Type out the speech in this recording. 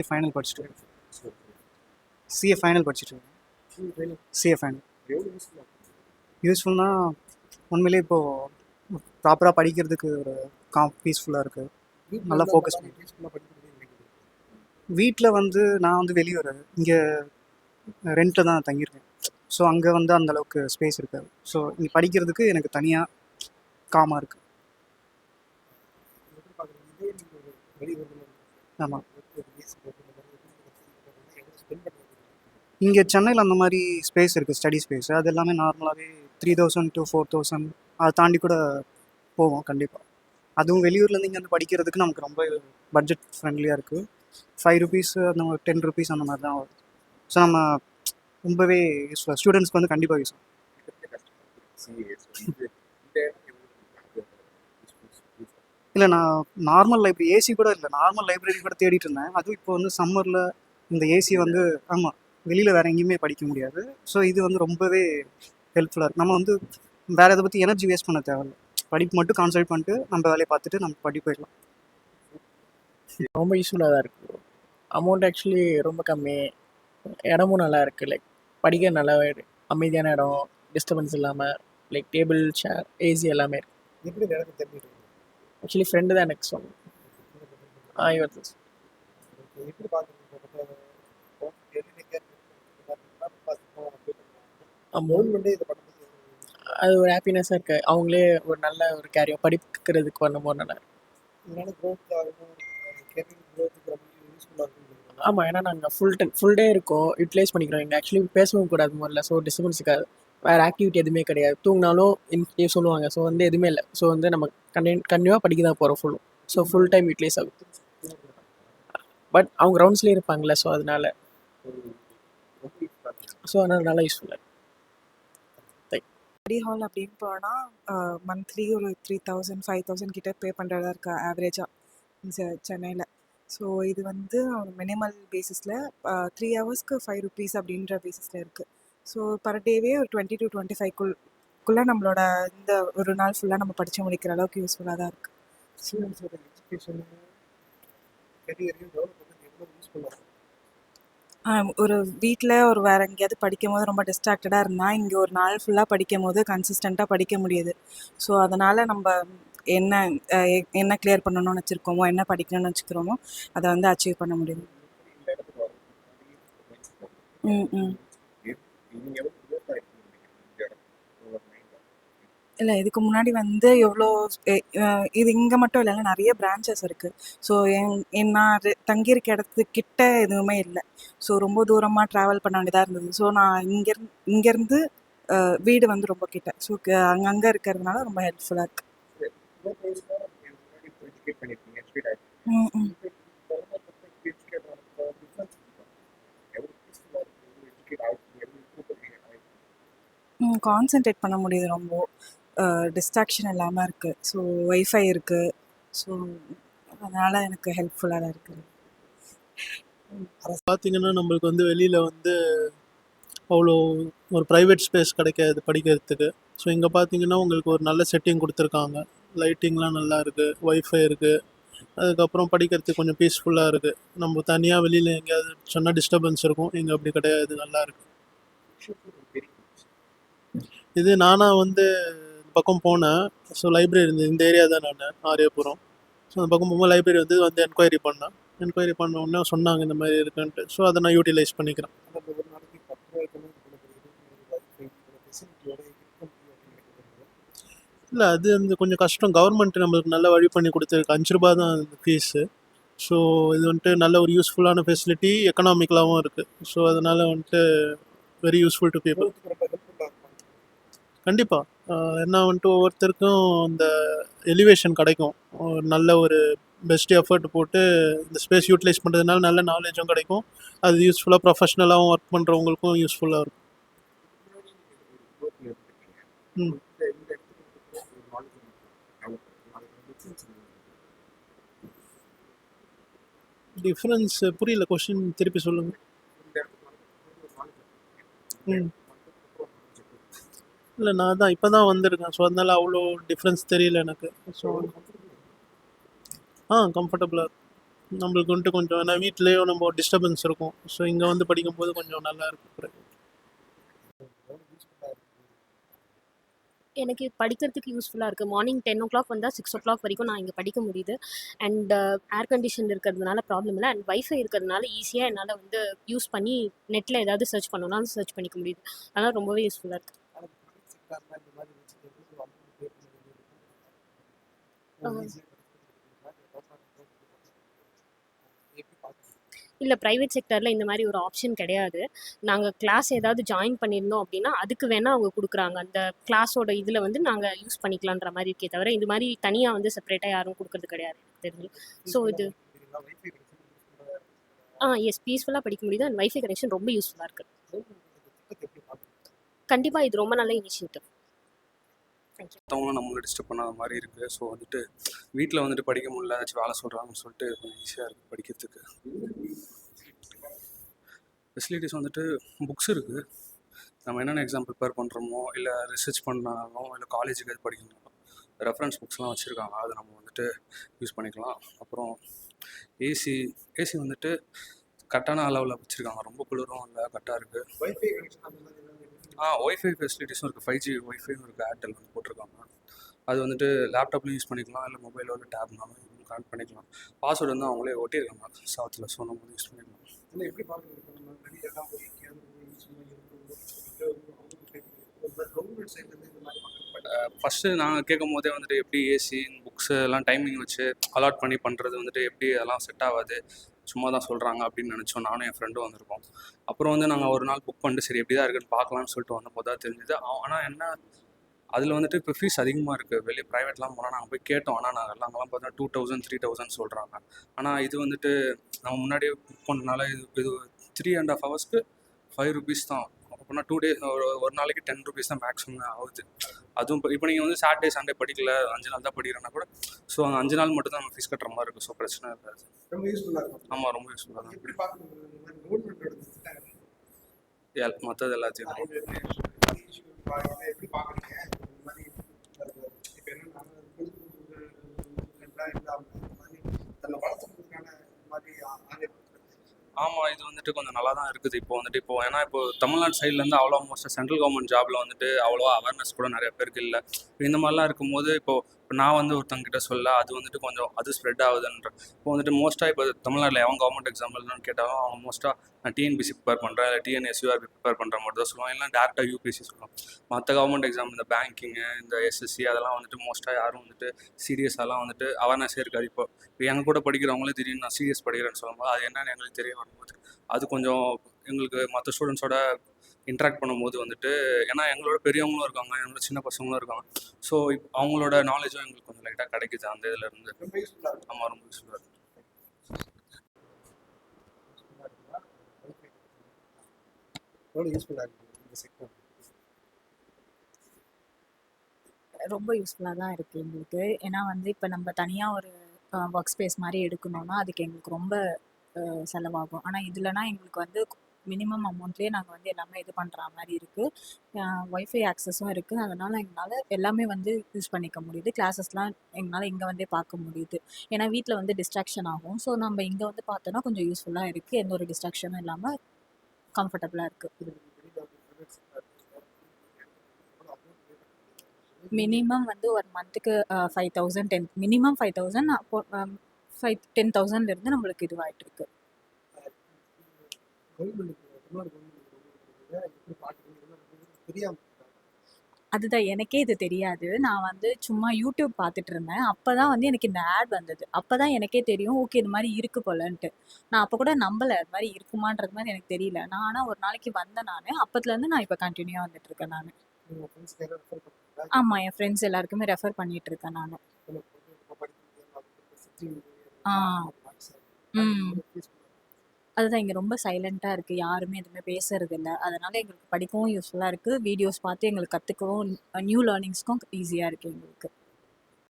Final படிச்சுட்டு இருக்கேன். CA final படிச்சுட்டு இருக்கேன். சிஏ ஃபைனல் யூஸ்ஃபுல்னா உண்மையிலே இப்போது ப்ராப்பராக படிக்கிறதுக்கு ஒரு பீஸ்ஃபுல்லாக இருக்குது. நல்லா ஃபோக்கஸ் பண்ணி வீட்டில் வந்து நான் வந்து வெளியூர், இங்கே ரெண்ட்டில் தான் தங்கியிருக்கேன். ஸோ அங்கே வந்து அந்தளவுக்கு ஸ்பேஸ் இருக்காது. ஸோ இங்கே படிக்கிறதுக்கு எனக்கு தனியாக காமாக இருக்குது. ஆமாம், இங்கே சென்னையில் அந்த மாதிரி ஸ்பேஸ் இருக்குது, ஸ்டடி ஸ்பேஸ். அது எல்லாமே நார்மலாகவே 3000 to 4000 அதை தாண்டி கூட போவோம் கண்டிப்பாக. அதுவும் வெளியூர்லேருந்து இங்கே வந்து படிக்கிறதுக்கு நமக்கு ரொம்ப பட்ஜெட் ஃப்ரெண்ட்லியாக இருக்குது. ₹5 அந்த ஒரு ₹10 அந்த மாதிரி தான் வரும். ஸோ நம்ம ரொம்பவே யூஸ்ஃபுல்லாக ஸ்டூடெண்ட்ஸ்க்கு வந்து கண்டிப்பாக யூஸ் ஆகும். இல்லை, நான் நார்மல் லைப்ரரி ஏசி கூட இல்லை, நார்மல் லைப்ரரி கூட தேடிட்டு இருந்தேன். அதுவும் இப்போ வந்து சம்மரில் இந்த ஏசி வந்து ஆமாம் வெளியில் வேறு எங்கேயுமே படிக்க முடியாது. ஸோ இது வந்து ரொம்பவே ஹெல்ப்ஃபுல்லாக இருக்குது. நம்ம வந்து வேறு எதை பற்றி எனர்ஜி வேஸ்ட் பண்ண தேவையில்லை. படிப்பு மட்டும் கான்சன்ட்ரேட் பண்ணிட்டு நம்ம வேலையை பார்த்துட்டு நம்ம படி போயிடலாம். ரொம்ப யூஸ்ஃபுல்லாக தான் இருக்குது. அமௌண்ட் ஆக்சுவலி ரொம்ப கம்மி, இடமும் நல்லா இருக்குது. லைக் படிக்க நல்லா அமைதியான இடம், டிஸ்டர்பன்ஸ் இல்லாமல், லைக் டேபிள், சேர், ஏசி எல்லாமே இருக்குது. எப்படி எனக்கு தெரிஞ்சுட்டு ஆக்சுவலி ஃப்ரெண்டு தான் எனக்கு சொன்னேன். இவர் எப்படி பார்க்குறீங்க? கவர்மெண்ட்டே இதை பண்ணுறது அது ஒரு ஹாப்பினஸ்ஸாக இருக்குது. அவங்களே ஒரு நல்ல ஒரு கேரியம் படிக்கிறதுக்கு பண்ணும்போது நல்லா இருக்கு. இதனால க்ரோத் ஆகும், கெரியர் க்ரோத்துக்கு ரொம்ப யூஸ்ஃபுல்லாக இருக்கும். ஆமாம், ஏன்னா நாங்கள் ஃபுல் டே இருக்கோம், யூட்டிலைஸ் பண்ணிக்கிறோம். இங்கே ஆக்சுவலி பேசவும் கூடாது முதல்ல. ஸோ டிஸ்டர்பன்ஸ் இருக்காது, வேறு ஆக்டிவிட்டி எதுவுமே கிடையாது. தூங்கினாலும் சொல்லுவாங்க. ஸோ வந்து எதுவுமே இல்லை. ஸோ வந்து நம்ம கண்டினியூவாக படிக்க தான் போகிறோம் ஃபுல்லும். ஸோ ஃபுல் டைம் யூட்டிலைஸ் ஆகும். பட் அவங்க ரவுண்ட்ஸ்லேயே இருப்பாங்கள்ல, ஸோ அதனால நல்லா யூஸ்ஃபுல்லாக. ஸ்டடி ஹால் அப்படின்னு போனால் மந்த்லி ஒரு 3000 5000 கிட்ட பே பண்ணுறதா இருக்கா ஆவரேஜாக சென்னையில். ஸோ இது வந்து மினிமல் பேசிஸில் 3 ஹவர்ஸ்க்கு ₹5 அப்படின்ற பேசிஸில் இருக்குது. ஸோ பர் டேவே ஒரு 20 to 25 நம்மளோட இந்த ஒரு நாள் ஃபுல்லாக நம்ம படித்து முடிக்கிற அளவுக்கு யூஸ்ஃபுல்லாக தான் இருக்குது. ஸ்டூடெண்ட்ஸோட எஜுகேஷனு கெரியரையும் டெவலப் பண்ணுறது எவ்வளோ யூஸ்ஃபுல்லாக இருக்கும். ஒரு வீட்டில் ஒரு வேறு எங்கேயாவது படிக்கும் போது ரொம்ப டிஸ்ட்ராக்டடாக இருந்தால் இங்கே ஒரு நாள் ஃபுல்லாக படிக்கும் போது கன்சிஸ்டண்ட்டாக படிக்க முடியுது. ஸோ அதனால் நம்ம என்ன கிளியர் பண்ணணும்னு வச்சுருக்கோமோ, என்ன படிக்கணும்னு வச்சுக்கிறோமோ அதை வந்து அச்சீவ் பண்ண முடியுது. ம் இல்லை, இதுக்கு முன்னாடி வந்து எவ்வளோ இது இங்கே மட்டும் இல்லைல்ல, நிறைய பிரான்ச்சஸ் இருக்குது. ஸோ நான் தங்கியிருக்க இடத்துக்கிட்ட எதுவுமே இல்லை. ஸோ ரொம்ப தூரமாக ட்ராவல் பண்ண வேண்டியதாக இருந்தது. ஸோ நான் இங்கேருந்து வீடு வந்து ரொம்ப கிட்ட. ஸோ அங்கங்கே இருக்கிறதுனால ரொம்ப ஹெல்ப்ஃபுல்லாக இருக்குது. ம் கான்சென்ட்ரேட் பண்ண முடியுது ரொம்ப. டிஸ்ட்ராக்ஷன் இல்லாமல் இருக்குது. ஸோ ஒய்ஃபை இருக்குது. ஸோ அதனால் எனக்கு ஹெல்ப்ஃபுல்லாக தான் இருக்குது. பார்த்தீங்கன்னா நம்மளுக்கு வந்து வெளியில் வந்து அவ்வளோ ஒரு ப்ரைவேட் ஸ்பேஸ் கிடைக்காது படிக்கிறதுக்கு. ஸோ இங்கே பார்த்தீங்கன்னா உங்களுக்கு ஒரு நல்ல செட்டிங் கொடுத்துருக்காங்க, லைட்டிங்லாம் நல்லா இருக்குது, ஒய்ஃபை இருக்குது. அதுக்கப்புறம் படிக்கிறதுக்கு கொஞ்சம் பீஸ்ஃபுல்லாக இருக்குது. நம்ம தனியாக வெளியில் எங்கேயாவது சொன்னால் டிஸ்டர்பன்ஸ் இருக்கும், இங்கே அப்படி கிடையாது, நல்லா இருக்குது. இது நானாக வந்து இந்த பக்கம் போனேன். ஸோ லைப்ரரி இருந்தது, இந்த ஏரியா தான் நான் ஆரியபுரம். ஸோ அந்த பக்கம் போகும்போது லைப்ரரி வந்து என்கொயரி பண்ணேன். என்கொயரி பண்ண உடனே சொன்னாங்க இந்த மாதிரி இருக்குன்ட்டு. ஸோ அதை நான் யூட்டிலைஸ் பண்ணிக்கிறேன். ஒரு நாளைக்கு 10 ரூபாய்க்கு இல்லை, அது வந்து கொஞ்சம் கஷ்டம். கவர்மெண்ட் நம்மளுக்கு நல்ல வழி பண்ணி கொடுத்துருக்கு. ₹5 தான் அந்த ஃபீஸு. ஸோ இது வந்துட்டு நல்ல ஒரு யூஸ்ஃபுல்லான ஃபெசிலிட்டி, எக்கனாமிக்கலாகவும் இருக்குது. ஸோ அதனால் வந்துட்டு வெரி யூஸ்ஃபுல் டு பீப்புள். ரொம்ப ஹெல்ப்ஃபுல்லாக இருக்கும். கண்டிப்பாக என்ன வந்துட்டு ஒவ்வொருத்தருக்கும் அந்த எலிவேஷன் கிடைக்கும். நல்ல ஒரு பெஸ்ட் எஃபர்ட் போட்டு இந்த ஸ்பேஸ் யூட்டிலைஸ் பண்ணுறதுனால நல்ல நாலேஜும் கிடைக்கும். அது யூஸ்ஃபுல்லாக ப்ரொஃபஷ்னலாகவும் ஒர்க் பண்ணுறவங்களுக்கும் யூஸ்ஃபுல்லாக இருக்கும். ம் டிஃப்ரென்ஸ் புரியல, கொஸ்டின் திருப்பி சொல்லுங்கள். இல்லை, நான் தான் இப்போ தான் வந்திருக்கேன். ஸோ அதனால் அவ்வளோ டிஃப்ரென்ஸ் தெரியல எனக்கு. ஸோ கம்ஃபர்டபுளாக இருக்கும். நம்மளுக்கு வந்துட்டு கொஞ்சம் ஏன்னா வீட்லேயும் நம்ம டிஸ்டர்பன்ஸ் இருக்கும். ஸோ இங்கே வந்து படிக்கும்போது கொஞ்சம் நல்லா இருக்கும். எனக்கு படிக்கிறதுக்கு யூஸ்ஃபுல்லாக இருக்குது. மார்னிங் 10 o'clock வந்தால் 6 o'clock வரைக்கும் நான் இங்கே படிக்க முடியுது. அண்ட் ஏர் கண்டிஷன் இருக்கிறதுனால ப்ராப்ளம் இல்லை. அண்ட் வைஃபை இருக்கிறதுனால ஈஸியாக என்னால் வந்து யூஸ் பண்ணி நெட்டில் ஏதாவது சர்ச் பண்ணணும்னாலும் சர்ச் பண்ணிக்க முடியுது. அதனால் ரொம்பவே யூஸ்ஃபுல்லாக இருக்குது. ஆனால் ப்ரைவேட் செக்டார்லாம் இந்த மாதிரி வச்சுட்டு எவ்வளோ அமௌண்ட் பே பண்ண வேண்டியது இருக்கும்? எப்படி பார்க்குறீங்க? இல்லை, ப்ரைவேட் செக்டரில் இந்த மாதிரி ஒரு ஆப்ஷன் கிடையாது. நாங்கள் கிளாஸ் ஏதாவது ஜாயின் பண்ணியிருந்தோம் அப்படின்னா அதுக்கு வேணால் அவங்க கொடுக்குறாங்க. அந்த கிளாஸோட இதில் வந்து நாங்கள் யூஸ் பண்ணிக்கலான்ற மாதிரி இருக்கே தவிர இது மாதிரி தனியாக வந்து செப்பரேட்டாக யாரும் கொடுக்கறது கிடையாது எனக்கு தெரிஞ்சு. ஸோ இது வைஃபை கனெக்ஷன் எஸ், பீஸ்ஃபுல்லாக படிக்க முடியுது. அண்ட் வைஃபை கனெக்ஷன் ரொம்ப யூஸ்ஃபுல்லாக இருக்குது. திட்டத்தை எப்படி பார்க்குறீங்க? கண்டிப்பாக இது ரொம்ப நல்ல இனிஷியேட்டிவ். தேங்க்யூ. மற்றவங்களும் நம்மளை டிஸ்டர்ப் பண்ணாத மாதிரி இருக்குது. ஸோ வந்துட்டு வீட்டில் வந்துட்டு படிக்க முடியல, ஏதாச்சும் வேலை சொல்கிறாங்கன்னு சொல்லிட்டு கொஞ்சம் ஈஸியாக இருக்குது படிக்கிறதுக்கு. ஃபெசிலிட்டிஸ் வந்துட்டு புக்ஸ் இருக்குது. நம்ம என்னென்ன எக்ஸாம் ப்ரிப்பேர் பண்ணுறோமோ இல்லை ரிசர்ச் பண்ணாலும் இல்லை காலேஜுக்கு எது படிக்கணுமோ ரெஃபரன்ஸ் புக்ஸ்லாம் வச்சுருக்காங்க. அதை நம்ம வந்துட்டு யூஸ் பண்ணிக்கலாம். அப்புறம் ஏசி வந்துட்டு கரெக்டான அளவில் வச்சுருக்காங்க. ரொம்ப குளிரும் இல்லை, கரெக்டாக இருக்குது. வைஃபை கனெக்ஷன் அந்த மாதிரி ஏதாவது எப்படி? ஒய்ஃபை ஃபெசிலிட்டிஸும் இருக்குது. 5G ஒய்ஃபையும் இருக்குது. ஏர்டெல் வந்து போட்டிருக்காங்க. அது வந்துட்டு லேப்டாப்லையும் யூஸ் பண்ணிக்கலாம், இல்லை மொபைலோ இல்லை டேப்னாலும் கனெக்ட் பண்ணிக்கலாம். பாஸ்வேர்டு வந்து அவங்களே ஒட்டியிருக்காங்க சாத்தில். ஸோ நம்ம யூஸ் பண்ணிக்கலாம். இல்லை எப்படி பார்க்குறீங்க? இப்போ நம்ம வெளியிலலாம் போய் எங்கேயாவது போய் யூஸ் பண்ணி கவர்மெண்ட் சைட்லேருந்து இந்த மாதிரி மக்கள் ஃபஸ்ட்டு நாங்கள் கேட்கும் போதே வந்துட்டு எப்படி ஏசி புக்ஸு எல்லாம் டைமிங் வச்சு அலாட் பண்ணி பண்ணுறது வந்துட்டு எப்படி அதெல்லாம் செட் ஆகாது, சும்மா தான் சொல்கிறாங்க அப்படின்னு நினச்சோம். நானும் என் ஃப்ரெண்டும் வந்திருக்கோம். அப்புறம் வந்து நாங்கள் ஒரு நாள் புக் பண்ணிட்டு சரி எப்படி தான் இருக்குன்னு பார்க்கலான்னு சொல்லிட்டு வந்தபோது தான் தெரிஞ்சுது. ஆனால் என்ன அதில் வந்துட்டு இப்போ ஃபீஸ் அதிகமாக இருக்குது. வெளியே ப்ரைவேட்லாம் போனால் நாங்கள் போய் கேட்டோம். ஆனால் நாங்கள் அங்கெல்லாம் பார்த்தா 2000 3000 சொல்கிறாங்க. ஆனால் இது வந்துட்டு நம்ம முன்னாடியே புக் பண்ணனால இது 3.5 ஹவர்ஸ்க்கு 5 rupees தான். அப்படின்னா 2 days ஒரு நாளைக்கு 10 rupees தான் மேக்ஸிமம் ஆகுது. அதுவும் இப்போ நீங்கள் வந்து சாட்டர்டே சண்டே படிக்கல, 5 நாள் தான் படிக்கிறேன்னா கூட ஸோ அந்த 5 நாள் மட்டும் தான் நம்ம ஃபீஸ் கட்டுற மாதிரி இருக்குது. ஸோ பிரச்சனை இருக்காது. ரொம்ப யூஸ்ஃபுல்லாக இருக்கும். ஆமாம், ரொம்ப யூஸ்ஃபுல்லாக தான் எப்படி பார்க்கணும்? இந்த மாதிரி கவர்மெண்ட்டோட திட்டங்கள் மற்றது எல்லாத்தையும் எப்படி பார்க்குறீங்க? இந்த மாதிரி இப்போ என்னன்னா இந்த மாதிரி தன்னை வளர்த்துக்கிறதுக்கான இந்த மாதிரி ஆலயம். ஆமாம், இது வந்துட்டு கொஞ்சம் நல்லா தான் இருக்குது. இப்போ ஏன்னா இப்போ தமிழ்நாடு சைட்லேருந்து அவ்வளோ மோஸ்ட்டாக சென்ட்ரல் கவர்மெண்ட் ஜாபில் வந்துட்டு அவ்வளோவா அவேர்னஸ் கூட நிறைய பேருக்கு இல்லை. இந்த மாதிரிலாம் இருக்கும்போது இப்போ நான் வந்து ஒருத்தங்கிட்ட சொல்ல அது வந்துட்டு கொஞ்சம் அது ஸ்ப்ரெட் ஆகுதுன்ற. இப்போ வந்துட்டு மோஸ்ட்டாக இப்போ தமிழ்நாட்டில் எவன் கவர்மெண்ட் எக்ஸாம் எழுதணும்னு கேட்டாலும் அவங்க மோஸ்ட்டாக நான் டிஎன்பிசி ப்ரிப்பேர் பண்ணுறேன், இல்லை டிஎன்எஸ்யூஆர்பி ப்ரிப்பேர் பண்ணுற மட்டும் தான் சொல்லுவாங்க, இல்லை டேரெக்டாக யூபிஎஸ்சி சொல்லுவாங்க. மற்ற கவர்மெண்ட் எக்ஸாம் இந்த பேங்கிங்கு இந்த எஸ்எஸ்சி அதெல்லாம் வந்துட்டு மோஸ்ட்டாக யாரும் வந்துட்டு சீரியஸாலாம் வந்துட்டு அவேர்னஸே இருக்காது. இப்போ எங்கள் கூட படிக்கிறவங்களே திடீர்னு நான் சீரியஸ் படிக்கிறேன்னு சொல்லும்போது அது என்னன்னு எங்களுக்கு தெரிய வரும்போது அது கொஞ்சம் எங்களுக்கு மற்ற ஸ்டூடெண்ட்ஸோட இன்ட்ராக்ட் பண்ணும்போது வந்துட்டு ஏன்னா எங்களோட பெரியவங்களும் இருக்காங்க, எங்களோட சின்ன பசங்களும் இருக்காங்க. ஸோ அவங்களோட நாலேஜும் எங்களுக்கு கொஞ்சம் லைட்டாக கிடைக்குது அந்த இதுலேருந்து. ரொம்ப யூஸ்ஃபுல்லாக இருக்கும். ஆமாம், ரொம்ப யூஸ்ஃபுல்லாக இருக்குது. எவ்வளோ யூஸ்ஃபுல்லாக இருக்குது இந்த செக்டர்? ரொம்ப யூஸ்ஃபுல்லாக தான் இருக்குது எங்களுக்கு. ஏன்னா வந்து இப்போ நம்ம தனியாக ஒரு ஒர்க் ஸ்பேஸ் மாதிரி எடுக்கணும்னா அதுக்கு எங்களுக்கு ரொம்ப செலவாகும். ஆனால் இதுலனா எங்களுக்கு வந்து மினிமம் அமௌண்ட்லேயே நாங்கள் வந்து எல்லாமே இது பண்ணுற மாதிரி இருக்குது. ஒய்ஃபை ஆக்சஸும் இருக்குது. அதனால் எங்களால் எல்லாமே வந்து யூஸ் பண்ணிக்க முடியுது. கிளாஸஸ்லாம் எங்களால் இங்கே வந்தே பார்க்க முடியுது. ஏன்னா வீட்டில் வந்து டிஸ்ட்ராக்ஷன் ஆகும். ஸோ நம்ம இங்கே வந்து பார்த்தோன்னா கொஞ்சம் யூஸ்ஃபுல்லாக இருக்குது. எந்த ஒரு டிஸ்ட்ராக்ஷனும் இல்லாமல் கம்ஃபர்டபுளாக இருக்குது. மினிமம் வந்து ஒரு மந்த்துக்கு 5000 மினிமம் 5000 அப்போ 10,000லேருந்து நம்மளுக்கு இதுவாகிட்டு இருக்கு. அதுதான் எனக்கே இது தெரியாது. நான் வந்து சும்மா யூடியூப் பார்த்துட்டு இருந்தேன். அப்போ தான் வந்து எனக்கு இந்த ஆட் வந்தது. அப்போ தான் எனக்கே தெரியும் ஓகே இது மாதிரி இருக்குது போலன்ட்டு. நான் அப்போ கூட நம்பலை இது மாதிரி இருக்குமான்றது மாதிரி எனக்கு தெரியல. நான் ஆனால் ஒரு நாளைக்கு வந்தேன் நான். அப்போத்துலேருந்து நான் இப்போ கண்டினியூவாக வந்துட்டு இருக்கேன் நான். ஆமாம், என் ஃப்ரெண்ட்ஸ் எல்லாருக்குமே ரெஃபர் பண்ணிட்டு இருக்கேன் நான். ஆ ம் அதுதான் இங்கே ரொம்ப சைலண்ட்டாக இருக்குது. யாருமே எதுவுமே பேசுறது இல்லை. அதனால் எங்களுக்கு படிக்கவும் யூஸ்ஃபுல்லாக இருக்குது. வீடியோஸ் பார்த்து எங்களுக்கு கற்றுக்கவும் நியூ லேர்னிங்ஸ்க்கும் ஈஸியாக இருக்குது எங்களுக்கு.